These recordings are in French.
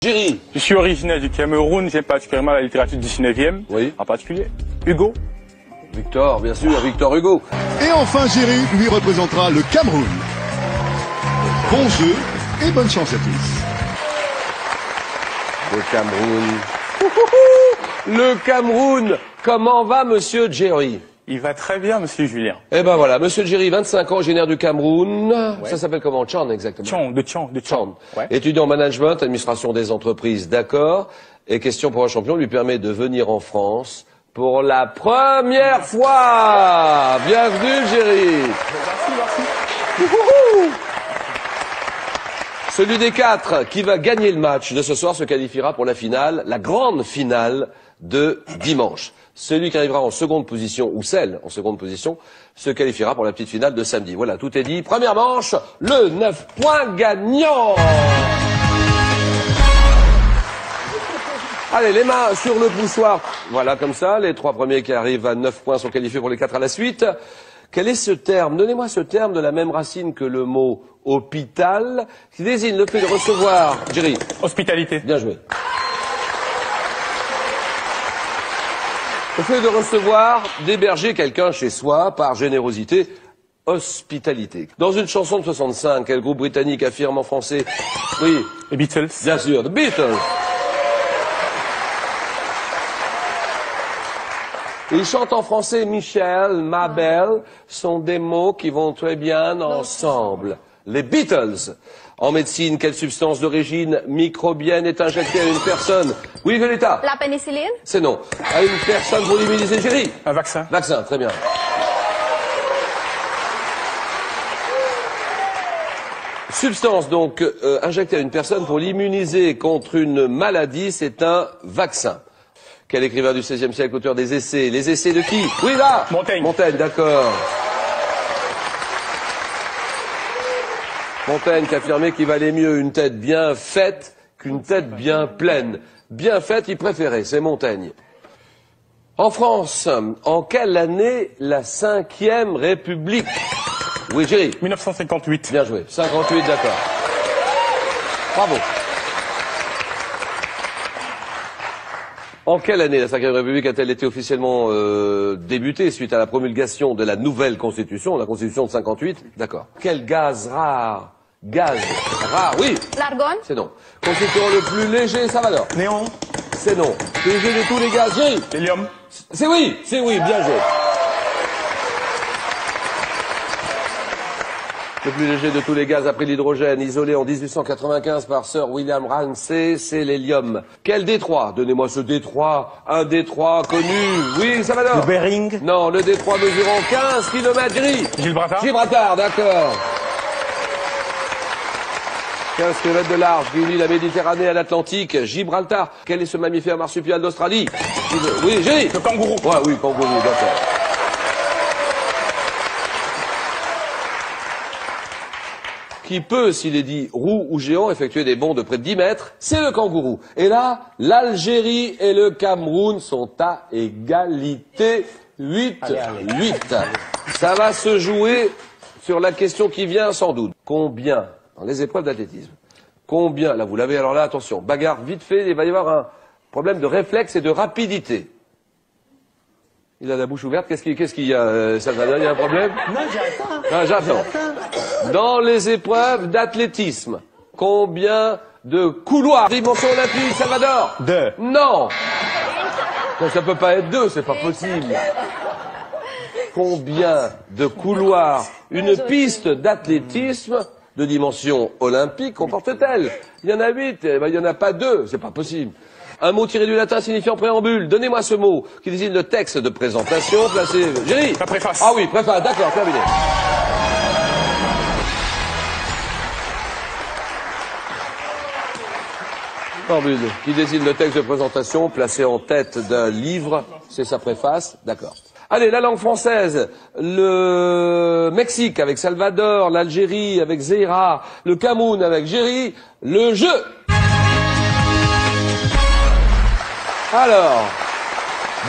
Jerry. Je suis originaire du Cameroun, j'aime particulièrement la littérature du 19e, Oui. en particulier Hugo. Victor, bien sûr, Victor Hugo. Et enfin, Jerry lui représentera le Cameroun. Bon jeu et bonne chance à tous. Le Cameroun. Le Cameroun. Comment va Monsieur Jerry? Il va très bien, monsieur Julien. Eh ben voilà, Monsieur Jerry, 25 ans, originaire du Cameroun. Ouais. Ça s'appelle comment? Tchand, exactement. Tchand. Ouais. Étudiant en management, administration des entreprises, d'accord. Et question pour un champion lui permet de venir en France pour la première fois. Bienvenue, Jerry. Merci. Celui des 4 qui va gagner le match de ce soir se qualifiera pour la finale, la grande finale de dimanche. Celui qui arrivera en seconde position, ou celle en seconde position, se qualifiera pour la petite finale de samedi. Voilà, tout est dit. Première manche, le 9 points gagnant. Allez, les mains sur le poussoir. Voilà, comme ça, les 3 premiers qui arrivent à 9 points sont qualifiés pour les 4 à la suite. Quel est ce terme? Donnez-moi ce terme de la même racine que le mot hôpital, qui désigne le fait de recevoir. Jerry. Hospitalité. Bien joué. Le fait de recevoir, d'héberger quelqu'un chez soi par générosité, hospitalité. Dans une chanson de 65, quel groupe britannique affirme en français? Oui. Les Beatles. Bien sûr, The Beatles. Ils chantent en français Michel, ma belle, sont des mots qui vont très bien ensemble. Les Beatles. En médecine, quelle substance d'origine microbienne est injectée à une personne? Oui, Violetta. La pénicilline? C'est non. À une personne pour l'immuniser, Jerry. Un vaccin. Vaccin, très bien. Substance donc injectée à une personne pour l'immuniser contre une maladie, c'est un vaccin. Quel écrivain du XVIe siècle, auteur des essais? Les essais de qui? Oui, là. Montaigne. Montaigne, d'accord. Montaigne qui affirmait qu'il valait mieux une tête bien faite qu'une tête bien pleine. Bien faite, il préférait, c'est Montaigne. En France, en quelle année la 5e République? Oui, Jerry. 1958. Bien joué. 58, d'accord. Bravo. En quelle année la 5e République a-t-elle été officiellement débutée suite à la promulgation de la nouvelle Constitution, la Constitution de 58? D'accord. Quel gaz rare? Gaz rare, oui. L'argone? C'est non. Constituant le plus léger, Salvador. Néon. C'est non. Le léger de tous les gaz, Jerry. Hélium. C'est oui, bien joué. Le plus léger de tous les gaz après l'hydrogène, isolé en 1895 par Sir William Ramsay, c'est l'hélium. Quel détroit? Donnez-moi ce détroit, un détroit connu. Oui, Salvador. Le Bering. Non, le détroit mesurant 15 km, Jerry. Gibraltar. Gibraltar, d'accord. 15 km de large qui unit la Méditerranée à l'Atlantique. Gibraltar. Quel est ce mammifère marsupial d'Australie? Oui, Jerry. Le kangourou. Ouais, oui, kangourou, d'accord. Qui peut, s'il est dit roux ou géant, effectuer des bonds de près de 10 mètres, c'est le kangourou. Et là, l'Algérie et le Cameroun sont à égalité. 8. Ça va se jouer sur la question qui vient sans doute. Combien, dans les épreuves d'athlétisme, combien, là vous l'avez, alors là, attention, bagarre vite fait, il va y avoir un problème de réflexe et de rapidité. Il a la bouche ouverte, qu'est-ce qu'il y a, Salvador, il y a un problème? Non, j'attends. Ah, j'attends. Dans les épreuves d'athlétisme, combien de couloirs? Dimension olympique, Salvador? 2. Non. Non, ça peut pas être 2, c'est pas possible. Combien de couloirs une piste d'athlétisme de dimension olympique comporte-t-elle? Il y en a 8, il n'y en a pas 2, c'est pas possible. Un mot tiré du latin signifiant préambule. Donnez-moi ce mot qui désigne le texte de présentation placé. Jerry. La préface. Ah oui, préface, d'accord, terminé. Préambule, qui désigne le texte de présentation placé en tête d'un livre, c'est sa préface, d'accord. Allez, la langue française, le Mexique avec Salvador, l'Algérie avec Zeira, le Cameroun avec Jerry, le jeu. Alors,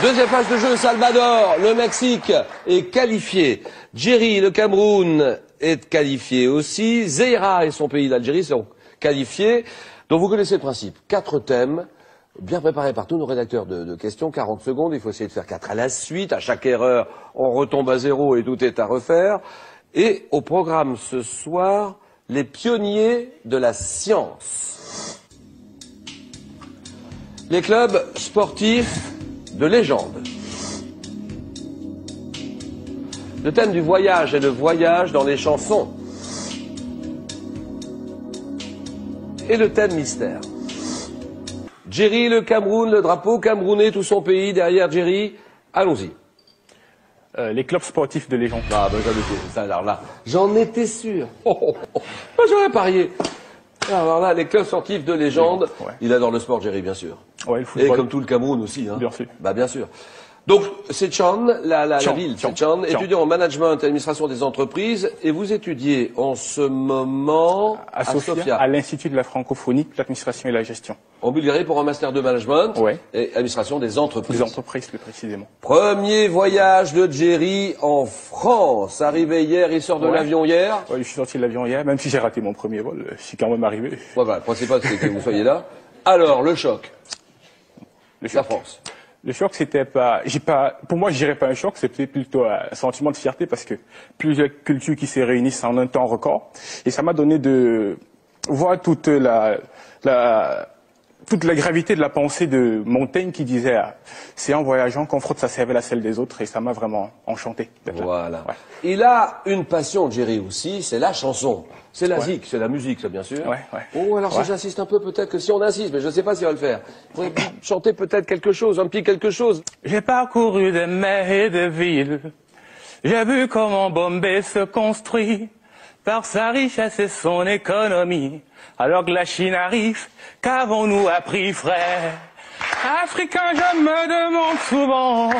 deuxième phase de jeu, Salvador, le Mexique est qualifié. Jerry, le Cameroun, est qualifié aussi. Zeira et son pays, l'Algérie, sont qualifiés. Donc vous connaissez le principe. 4 thèmes, bien préparés par tous nos rédacteurs de questions, 40 secondes, il faut essayer de faire 4 à la suite. À chaque erreur, on retombe à 0 et tout est à refaire. Et au programme ce soir, les pionniers de la science. Les clubs sportifs de légende. Le thème du voyage est le voyage dans les chansons. Et le thème mystère. Jerry, le Cameroun, le drapeau camerounais, tout son pays derrière Jerry. Allons-y. Les clubs sportifs de légende. Ah, ben alors là, j'en étais sûr. Moi, j'aurais parié. Alors là, les clubs sportifs de légende. Ouais. Il adore le sport, Jerry, bien sûr. Ouais, le Et football. comme tout le Cameroun aussi. Hein. Bien sûr. Bah, bien sûr. Donc, c'est Chan, la ville, c'est Chan, étudiant en management et administration des entreprises, et vous étudiez en ce moment À Sofia, à l'Institut de la francophonie, l'administration et la gestion. en Bulgarie pour un master de management Ouais. et administration des entreprises. Des entreprises, plus précisément. Premier voyage de Jerry en France. Arrivé hier, il sort de Ouais. l'avion hier. Ouais, je suis sorti de l'avion hier, même si j'ai raté mon premier vol, je suis quand même arrivé. Ouais, voilà, le principal, c'est que vous soyez là. Alors, le choc. Le La choc. France. Le choc, pour moi, je dirais pas un choc, c'était plutôt un sentiment de fierté parce que plusieurs cultures qui se réunissent en un temps record. Et ça m'a donné de voir toute la gravité de la pensée de Montaigne qui disait, c'est en voyageant qu'on frotte sa cervelle à celle des autres, et ça m'a vraiment enchanté d'être là. Voilà. Ouais. Il a une passion, Jerry aussi, c'est la chanson. C'est la zik, c'est la musique, ça, bien sûr. Ouais, ouais. Oh, alors si Ouais. j'insiste un peu, peut-être que si on insiste, mais je ne sais pas s'il va le faire. Vous pourriez chanter peut-être quelque chose, un petit quelque chose. J'ai parcouru des mers et des villes. J'ai vu comment Bombay se construit par sa richesse et son économie. Alors que la Chine arrive, qu'avons-nous appris, frère? Africain, je me demande souvent,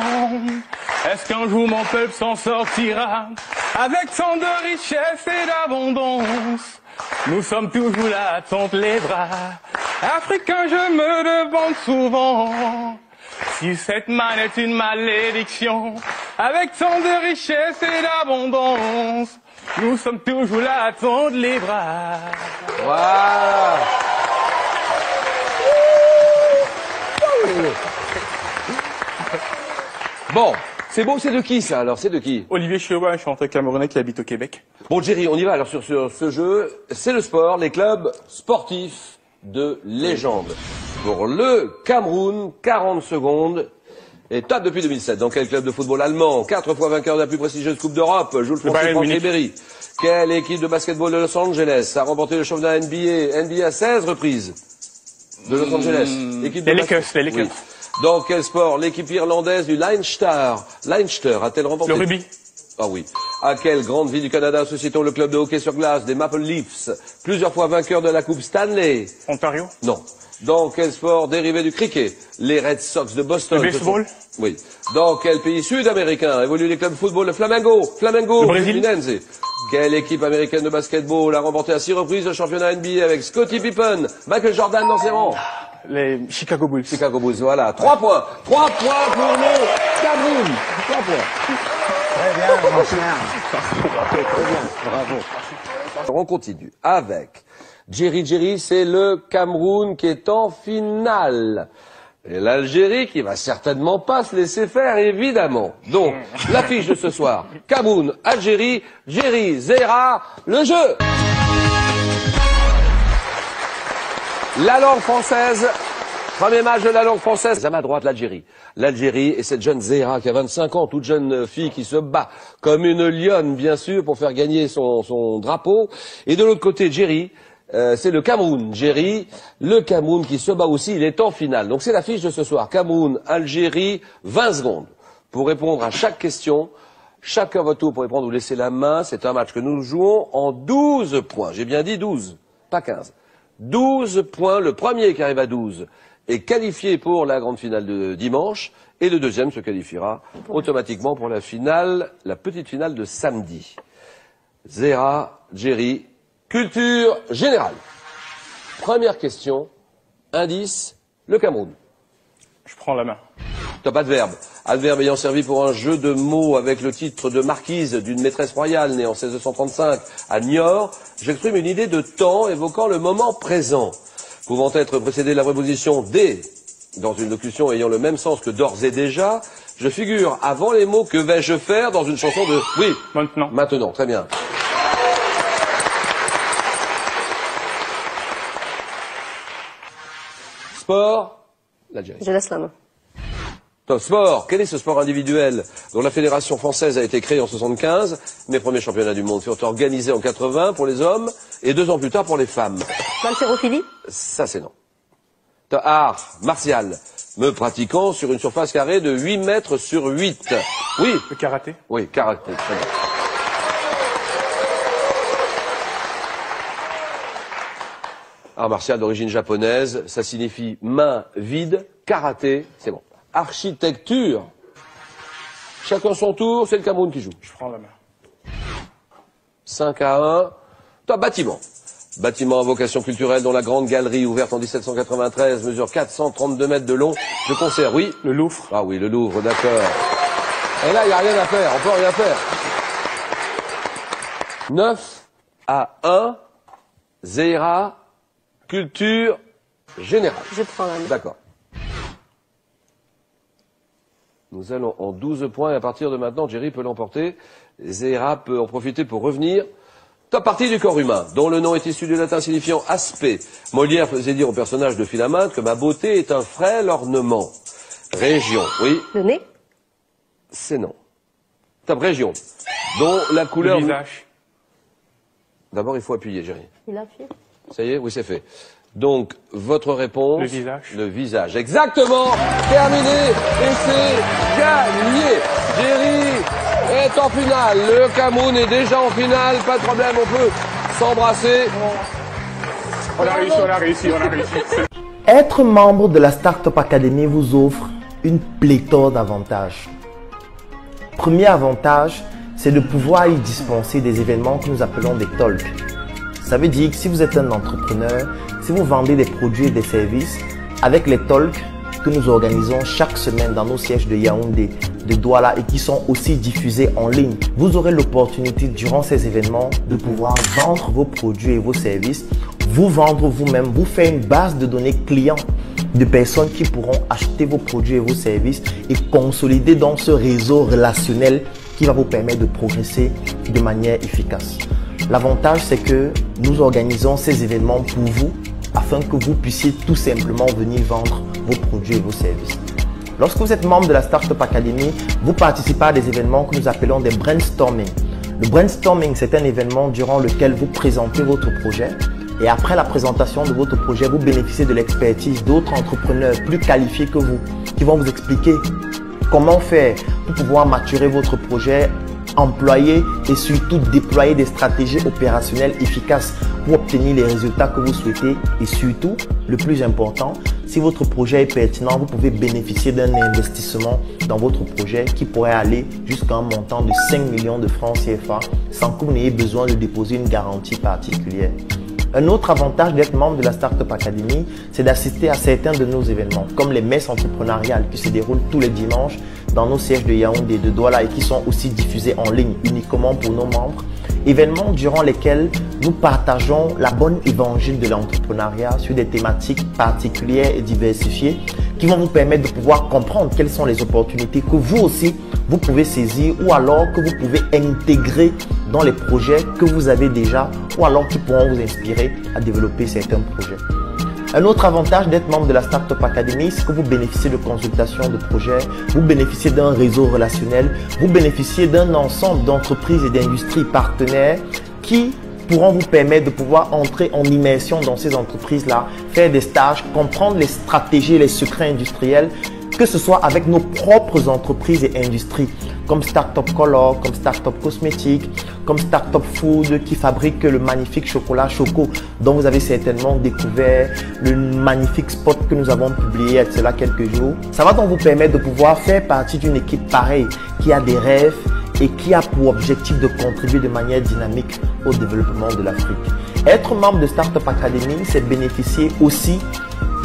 est-ce qu'un jour mon peuple s'en sortira avec tant de richesse et d'abondance? Nous sommes toujours là à tendre les bras. Africain, je me demande souvent si cette manne est une malédiction. Avec tant de richesse et d'abondance, nous sommes toujours là à tendre les bras. Voilà. Bon, c'est beau, c'est de qui ça alors? C'est de qui? Olivier Chewa, un chanteur camerounais qui habite au Québec. Bon, Jerry, on y va alors sur ce jeu. C'est le sport, les clubs sportifs de légende. Pour le Cameroun, 40 secondes. Et top depuis 2007. Dans quel club de football allemand, 4 fois vainqueur de la plus prestigieuse Coupe d'Europe, joue le français Bayern Franck Munich. Ribéry? Quelle équipe de basketball de Los Angeles a remporté le championnat NBA à 16 reprises? De Los Angeles. Équipe de les Lakers, basket- les Lakers. Oui. Dans quel sport l'équipe irlandaise du Leinster a-t-elle remporté? Le rugby. Ah oui. À quelle grande ville du Canada associe-t-on le club de hockey sur glace des Maple Leafs, plusieurs fois vainqueur de la Coupe Stanley? Ontario. Non. Dans quel sport dérivé du cricket les Red Sox de Boston? Le baseball. Oui. Dans quel pays sud-américain évoluent les clubs de football de Flamengo? Le Brésil. Fluminense. Quelle équipe américaine de basketball a remporté à 6 reprises le championnat NBA avec Scottie Pippen, Michael Jordan dans ses rangs? Les Chicago Bulls. Chicago Bulls, voilà. 3 points. 3 points pour le Cameroun. 3 points. Très bien, mon cher. Très bien, bravo. On continue avec Jerry, c'est le Cameroun qui est en finale. Et l'Algérie qui va certainement pas se laisser faire, évidemment. Donc, l'affiche de ce soir, Cameroun, Algérie, Jerry, Zera, le jeu. La langue française, premier match de la langue française. À ma droite, l'Algérie. L'Algérie et cette jeune Zera qui a 25 ans, toute jeune fille qui se bat comme une lionne, bien sûr, pour faire gagner son drapeau. Et de l'autre côté, Jerry, c'est le Cameroun. Jerry, le Cameroun qui se bat aussi, il est en finale. Donc c'est l'affiche de ce soir. Cameroun, Algérie, 20 secondes. Pour répondre à chaque question, chacun votre tour pour répondre, vous laissez la main. C'est un match que nous jouons en 12 points. J'ai bien dit 12, pas 15. 12 points, le premier qui arrive à 12 est qualifié pour la grande finale de dimanche, et le deuxième se qualifiera automatiquement pour la finale, la petite finale de samedi. Zera, Jerry, culture générale. Première question, indice, le Cameroun. Je prends la main. T'as pas de verbe. Adverbe ayant servi pour un jeu de mots avec le titre de marquise d'une maîtresse royale née en 1635 à Niort, j'exprime une idée de temps évoquant le moment présent. pouvant être précédé de la préposition des dans une locution ayant le même sens que d'ores et déjà, je figure avant les mots que vais-je faire dans une chanson de... Oui. Maintenant. Maintenant, très bien. Sport, l'Algérie. Je laisse la main. Top sport, quel est ce sport individuel dont la fédération française a été créée en 75? Mes premiers championnats du monde furent organisés en 80 pour les hommes et 2 ans plus tard pour les femmes. L'haltérophilie? Ça c'est non. Art martial, me pratiquant sur une surface carrée de 8 mètres sur 8. Oui. Le karaté? Oui, karaté. Très bien. Art martial d'origine japonaise, ça signifie main vide, karaté, c'est bon. Architecture. Chacun son tour, c'est le Cameroun qui joue. Je prends la main. 5-1. Toi, bâtiment. Bâtiment à vocation culturelle dont la grande galerie ouverte en 1793 mesure 432 mètres de long. Je conserve, oui. Le Louvre. Ah oui, le Louvre, d'accord. Et là, il n'y a rien à faire, on peut rien faire. 9-1. Zéra, culture générale. Je prends la main. D'accord. Nous allons en 12 points et à partir de maintenant, Jerry peut l'emporter. Zéra peut en profiter pour revenir. Top partie du corps humain, dont le nom est issu du latin signifiant aspect. Molière faisait dire au personnage de Philaminte que ma beauté est un frêle ornement. Région, oui. Le nez? C'est non. Top région, dont la couleur... Le visage. D'abord, il faut appuyer, Jerry. Il a appuyé. Ça y est, oui, c'est fait. Donc, votre réponse... Le visage. Le visage, exactement. Terminé, et c'est gagné. Jerry est en finale. Le Cameroun est déjà en finale. Pas de problème, on peut s'embrasser. On a réussi, on a réussi, on a réussi. Être membre de la Startup Academy vous offre une pléthore d'avantages. Premier avantage, c'est de pouvoir y dispenser des événements que nous appelons des talks. Ça veut dire que si vous êtes un entrepreneur, si vous vendez des produits et des services, avec les talks que nous organisons chaque semaine dans nos sièges de Yaoundé, de Douala et qui sont aussi diffusés en ligne, vous aurez l'opportunité durant ces événements de pouvoir vendre vos produits et vos services, vous vendre vous-même, vous faire une base de données clients de personnes qui pourront acheter vos produits et vos services et consolider dans ce réseau relationnel qui va vous permettre de progresser de manière efficace. L'avantage, c'est que nous organisons ces événements pour vous afin que vous puissiez tout simplement venir vendre vos produits et vos services. Lorsque vous êtes membre de la Startup Academy, vous participez à des événements que nous appelons des brainstorming. Le brainstorming, c'est un événement durant lequel vous présentez votre projet et après la présentation de votre projet, vous bénéficiez de l'expertise d'autres entrepreneurs plus qualifiés que vous qui vont vous expliquer comment faire pour pouvoir maturer votre projet, employer et surtout déployer des stratégies opérationnelles efficaces pour obtenir les résultats que vous souhaitez et surtout, le plus important, si votre projet est pertinent, vous pouvez bénéficier d'un investissement dans votre projet qui pourrait aller jusqu'à un montant de 5 millions de francs CFA sans que vous n'ayez besoin de déposer une garantie particulière. Un autre avantage d'être membre de la Startup Academy, c'est d'assister à certains de nos événements, comme les messes entrepreneuriales qui se déroulent tous les dimanches dans nos sièges de Yaoundé et de Douala et qui sont aussi diffusés en ligne uniquement pour nos membres. Événements durant lesquels nous partageons la bonne évangile de l'entrepreneuriat sur des thématiques particulières et diversifiées qui vont vous permettre de pouvoir comprendre quelles sont les opportunités que vous aussi, vous pouvez saisir ou alors que vous pouvez intégrer dans les projets que vous avez déjà ou alors qui pourront vous inspirer à développer certains projets. Un autre avantage d'être membre de la Startup Academy, c'est que vous bénéficiez de consultations de projets, vous bénéficiez d'un réseau relationnel, vous bénéficiez d'un ensemble d'entreprises et d'industries partenaires qui pourront vous permettre de pouvoir entrer en immersion dans ces entreprises-là, faire des stages, comprendre les stratégies et les secrets industriels, que ce soit avec nos propres entreprises et industries, comme Startup Color, comme Startup Cosmétique, comme Startup Food qui fabrique le magnifique chocolat Choco dont vous avez certainement découvert le magnifique spot que nous avons publié il y a de cela quelques jours. Ça va donc vous permettre de pouvoir faire partie d'une équipe pareille qui a des rêves et qui a pour objectif de contribuer de manière dynamique au développement de l'Afrique. Être membre de Startup Academy, c'est bénéficier aussi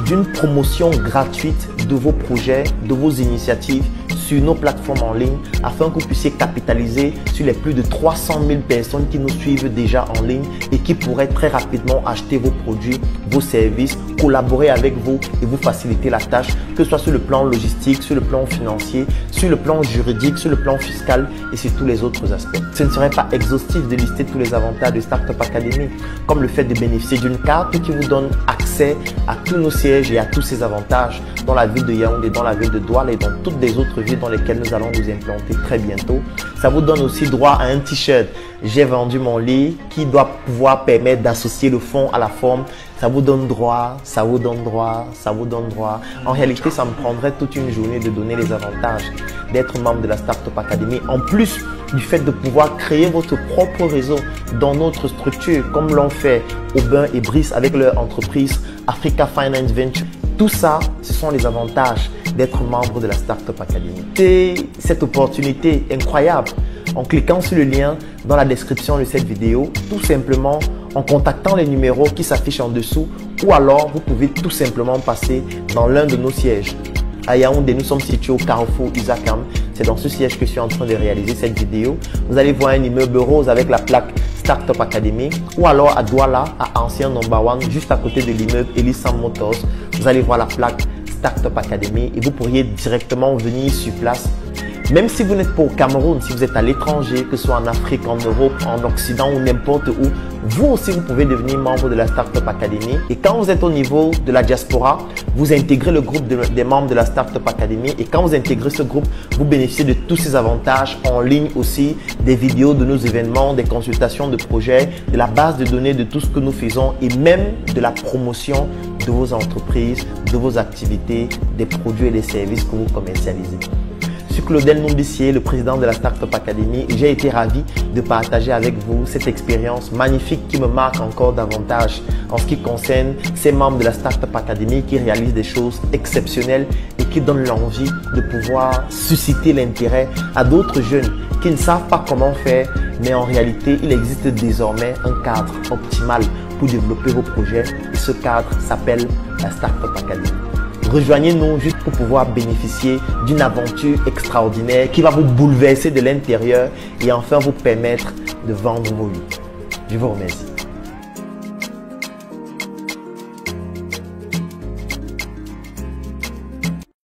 d'une promotion gratuite de vos projets, de vos initiatives sur nos plateformes en ligne afin que vous puissiez capitaliser sur les plus de 300 000 personnes qui nous suivent déjà en ligne et qui pourraient très rapidement acheter vos produits, vos services, collaborer avec vous et vous faciliter la tâche, que ce soit sur le plan logistique, sur le plan financier, sur le plan juridique, sur le plan fiscal et sur tous les autres aspects. Ce ne serait pas exhaustif de lister tous les avantages de Startup Academy, comme le fait de bénéficier d'une carte qui vous donne accès à tous nos sièges et à tous ces avantages dans la ville de Yaoundé, dans la ville de Douala et dans toutes les autres villes dans lesquelles nous allons nous implanter très bientôt. Ça vous donne aussi droit à un t-shirt « J'ai vendu mon lit » qui doit pouvoir permettre d'associer le fond à la forme. Ça vous donne droit, ça vous donne droit, ça vous donne droit. En réalité, ça me prendrait toute une journée de donner les avantages d'être membre de la Startup Academy. En plus du fait de pouvoir créer votre propre réseau dans notre structure, comme l'ont fait Aubin et Brice avec leur entreprise Africa Finance Venture. Tout ça, ce sont les avantages d'être membre de la Startup Academy. C'est cette opportunité incroyable en cliquant sur le lien dans la description de cette vidéo, tout simplement en contactant les numéros qui s'affichent en dessous, ou alors vous pouvez tout simplement passer dans l'un de nos sièges. À Yaoundé, nous sommes situés au Carrefour Isakam. C'est dans ce siège que je suis en train de réaliser cette vidéo. Vous allez voir un immeuble rose avec la plaque Startup Academy, ou alors à Douala, à Ancien Number One, juste à côté de l'immeuble Elisam Motors. Vous allez voir la plaque Startup Academy et vous pourriez directement venir sur place. Même si vous n'êtes pas au Cameroun, si vous êtes à l'étranger, que ce soit en Afrique, en Europe, en Occident ou n'importe où, vous aussi vous pouvez devenir membre de la Startup Academy. Et quand vous êtes au niveau de la diaspora, vous intégrez le groupe des membres de la Startup Academy. Et quand vous intégrez ce groupe, vous bénéficiez de tous ces avantages en ligne aussi, des vidéos de nos événements, des consultations de projets, de la base de données de tout ce que nous faisons et même de la promotion de vos entreprises, de vos activités, des produits et des services que vous commercialisez. Je suis Claudel Numbissier, le président de la Startup Academy, et j'ai été ravi de partager avec vous cette expérience magnifique qui me marque encore davantage en ce qui concerne ces membres de la Startup Academy qui réalisent des choses exceptionnelles et qui donnent l'envie de pouvoir susciter l'intérêt à d'autres jeunes qui ne savent pas comment faire, mais en réalité, il existe désormais un cadre optimal pour développer vos projets et ce cadre s'appelle la Startup Academy. Rejoignez-nous juste pour pouvoir bénéficier d'une aventure extraordinaire qui va vous bouleverser de l'intérieur et enfin vous permettre de vendre vos vies. Je vous remercie.